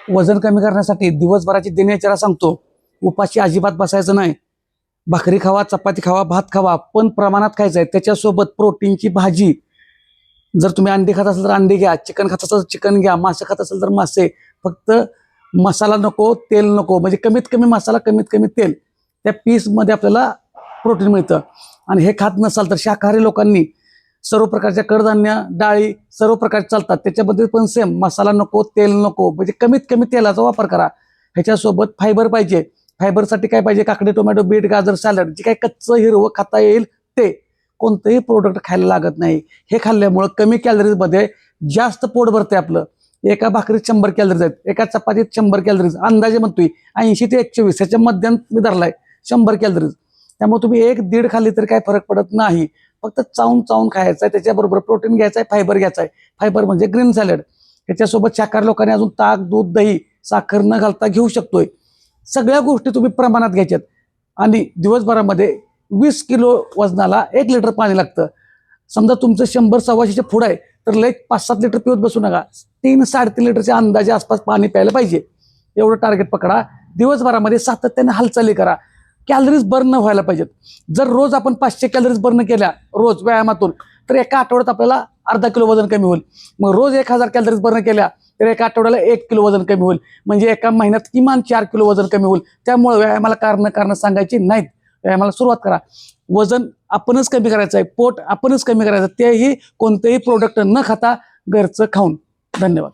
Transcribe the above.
वजन कमी करण्यासाठी दिवसभराची दिनचर्या सांगतो. उपाशी अजिबात बसायचं नाही. भाकरी खावा, चपाती खावा, भात खावा, पण प्रमाणात खायचं आहे. त्याच्यासोबत प्रोटीनची भाजी. जर तुम्ही अंडी खात असाल तर अंडी घ्या, चिकन खात असाल तर चिकन घ्या, मासे खात असाल तर मासे. फक्त मसाला नको, तेल नको, म्हणजे कमीत कमी मसाला, कमीत कमी तेल. त्या पीसमध्ये आपल्याला प्रोटीन मिळतं. आणि हे खात नसाल तर शाकाहारी लोकांनी सर्व प्रकारच्या कडधान्य, डाळी सर्व प्रकारचे चालतात. त्याच्यामध्ये पण सेम मसाला नको, तेल नको, म्हणजे कमीत कमी तेलाचा वापर करा. ह्याच्यासोबत फायबर पाहिजे. फायबरसाठी काय पाहिजे? काकडी, टोमॅटो, बीट, गाजर, सॅलड, जे काही कच्चं हिरवं खाता येईल ते. कोणतंही प्रोडक्ट खायला लागत नाही. हे खाल्ल्यामुळं कमी कॅलरीजमध्ये जास्त पोट भरते आपलं. एका भाकरीत 100 कॅलरीज आहेत, एका चपातीत 100 कॅलरीज, अंदाजे म्हणतोय 80 ते 120, ह्याच्या मध्यात मी धरलाय 100 कॅलरीज. त्यामुळे तुम्ही 1-1.5 खाल्ली तरी काय फरक पडत नाही. फक्त चावून चावून खायचं आहे. त्याच्याबरोबर प्रोटीन घ्यायचं आहे, फायबर घ्यायचं आहे. फायबर म्हणजे ग्रीन सॅलड. ह्याच्यासोबत शाकाहारी लोकांनी अजून ताक, दूध, दही, साखर न घालता घेऊ शकतोय. सगळ्या गोष्टी तुम्ही प्रमाणात घ्यायच्यात. आणि दिवसभरामध्ये 20 किलो वजनाला 1 लिटर पाणी लागतं. समजा तुमचं 100-125च्या पुढं आहे तर लई 5-7 लिटर पिवत बसू नका. 3-3.5 लिटरच्या अंदाजे आसपास पाणी प्यायला पाहिजे. एवढं टार्गेट पकडा. दिवसभरामध्ये सातत्याने हालचाली करा. कॅलरीज बर्न व्हायला पाहिजेत. जर रोज आपण 500 कॅलरीज बर्न केल्या रोज व्यायामातून, तर एका आठवड्यात आपल्याला अर्धा किलो वजन कमी होईल. मग रोज 1000 कॅलरीज बर्न केल्या तर एका आठवड्याला 1 किलो वजन कमी होईल. म्हणजे एका महिन्यात किमान 4 किलो वजन कमी होईल. त्यामुळे व्यायामाला कारणं सांगायची नाहीत. व्यायामाला सुरुवात करा. वजन आपणच कमी करायचं आहे, पोट आपणच कमी करायचं, तेही कोणतेही प्रोडक्ट न खाता घरचं खाऊन. धन्यवाद.